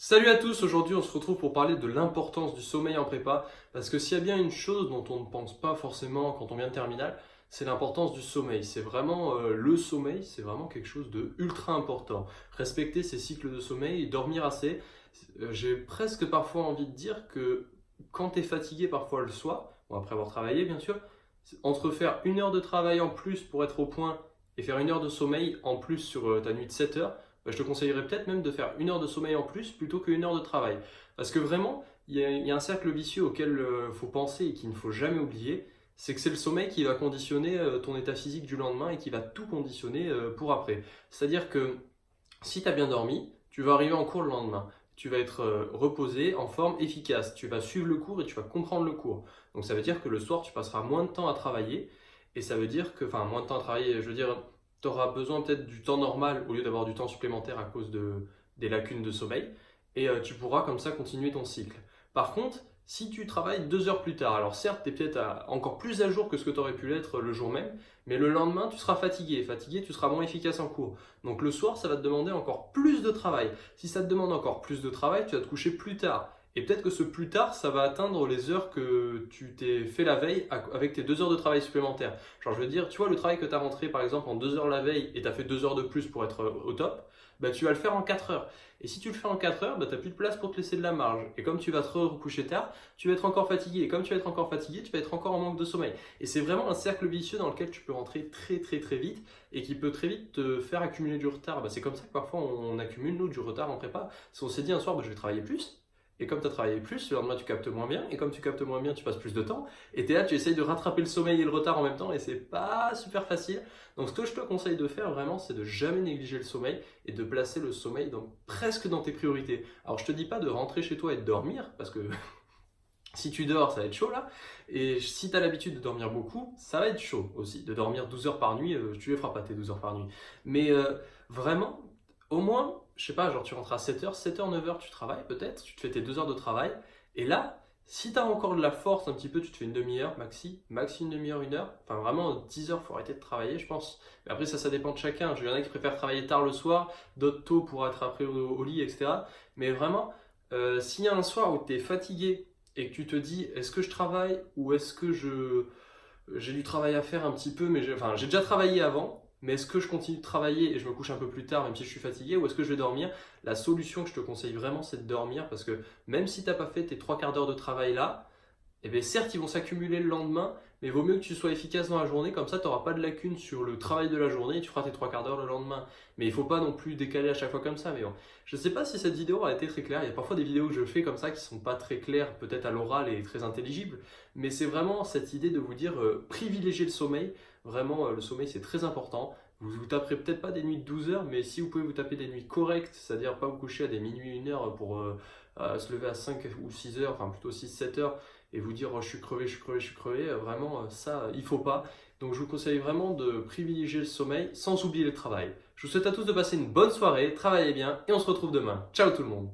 Salut à tous, aujourd'hui on se retrouve pour parler de l'importance du sommeil en prépa, parce que s'il y a bien une chose dont on ne pense pas forcément quand on vient de terminale, c'est l'importance du sommeil. C'est vraiment le sommeil, c'est vraiment quelque chose de ultra important. Respecter ses cycles de sommeil et dormir assez. J'ai presque parfois envie de dire que quand tu es fatigué parfois le soir, bon, après avoir travaillé bien sûr, entre faire une heure de travail en plus pour être au point et faire une heure de sommeil en plus sur ta nuit de 7 heures, je te conseillerais peut-être même de faire une heure de sommeil en plus plutôt qu'une heure de travail. Parce que vraiment, il y a un cercle vicieux auquel il faut penser et qu'il ne faut jamais oublier, c'est que c'est le sommeil qui va conditionner ton état physique du lendemain et qui va tout conditionner pour après. C'est-à-dire que si tu as bien dormi, tu vas arriver en cours le lendemain. Tu vas être reposé, en forme, efficace. Tu vas suivre le cours et tu vas comprendre le cours. Donc ça veut dire que le soir, tu passeras moins de temps à travailler. Et ça veut dire que, enfin, moins de temps à travailler, je veux dire, tu auras besoin peut-être du temps normal au lieu d'avoir du temps supplémentaire à cause des lacunes de sommeil. Et tu pourras comme ça continuer ton cycle. Par contre, si tu travailles 2 heures plus tard, alors certes, tu es peut-être encore plus à jour que ce que tu aurais pu l'être le jour même, mais le lendemain, tu seras fatigué. Fatigué, tu seras moins efficace en cours. Donc le soir, ça va te demander encore plus de travail. Si ça te demande encore plus de travail, tu vas te coucher plus tard. Et peut-être que ce plus tard, ça va atteindre les heures que tu t'es fait la veille avec tes 2 heures de travail supplémentaires. Genre, je veux dire, tu vois, le travail que tu as rentré par exemple en 2 heures la veille et tu as fait 2 heures de plus pour être au top, bah, tu vas le faire en 4 heures. Et si tu le fais en 4 heures, bah, tu n'as plus de place pour te laisser de la marge. Et comme tu vas te recoucher tard, tu vas être encore fatigué. Et comme tu vas être encore fatigué, tu vas être encore en manque de sommeil. Et c'est vraiment un cercle vicieux dans lequel tu peux rentrer très très très vite et qui peut très vite te faire accumuler du retard. Bah, c'est comme ça que parfois on accumule nous du retard en prépa. Si on s'est dit un soir, bah, je vais travailler plus. Et comme tu as travaillé plus, le lendemain tu captes moins bien. Et comme tu captes moins bien, tu passes plus de temps. Et tu es là, tu essayes de rattraper le sommeil et le retard en même temps. Et c'est pas super facile. Donc ce que je te conseille de faire vraiment, c'est de jamais négliger le sommeil et de placer le sommeil presque dans tes priorités. Alors je te dis pas de rentrer chez toi et de dormir, parce que si tu dors, ça va être chaud là. Et si tu as l'habitude de dormir beaucoup, ça va être chaud aussi. De dormir 12 heures par nuit, tu les feras pas tes 12 heures par nuit. Mais vraiment, au moins, je sais pas, genre tu rentres à 7 heures, 7 heures, 9 heures, tu travailles peut-être, tu te fais tes 2 heures de travail. Et là, si tu as encore de la force un petit peu, tu te fais une demi-heure, maxi une demi-heure, une heure. Enfin vraiment, 10 heures, faut arrêter de travailler, je pense. Mais après, ça dépend de chacun. Il y en a qui préfèrent travailler tard le soir, d'autres tôt pour être après au lit, etc. Mais vraiment, s'il y a un soir où tu es fatigué, et que tu te dis est-ce que je travaille ou est-ce que j'ai du travail à faire un petit peu, mais enfin, j'ai déjà travaillé avant, mais est-ce que je continue de travailler et je me couche un peu plus tard même si je suis fatigué, ou est-ce que je vais dormir? La solution que je te conseille vraiment, c'est de dormir, parce que même si tu n'as pas fait tes 3 quarts d'heure de travail là, eh bien certes ils vont s'accumuler le lendemain, mais il vaut mieux que tu sois efficace dans la journée, comme ça tu n'auras pas de lacunes sur le travail de la journée et tu feras tes 3 quarts d'heure le lendemain. Mais il ne faut pas non plus décaler à chaque fois comme ça. Mais bon, je ne sais pas si cette vidéo a été très claire, il y a parfois des vidéos que je fais comme ça qui ne sont pas très claires, peut-être à l'oral et très intelligibles, mais c'est vraiment cette idée de vous dire privilégier le sommeil, vraiment le sommeil c'est très important. Vous vous taperez peut-être pas des nuits de 12 heures, mais si vous pouvez vous taper des nuits correctes, c'est-à-dire pas vous coucher à des minuit, 1 heure pour se lever à 5 ou 6 heures, enfin plutôt 6-7 heures, et vous dire oh, je suis crevé, je suis crevé, je suis crevé, vraiment ça il faut pas. Donc je vous conseille vraiment de privilégier le sommeil sans oublier le travail. Je vous souhaite à tous de passer une bonne soirée, travaillez bien et on se retrouve demain. Ciao tout le monde.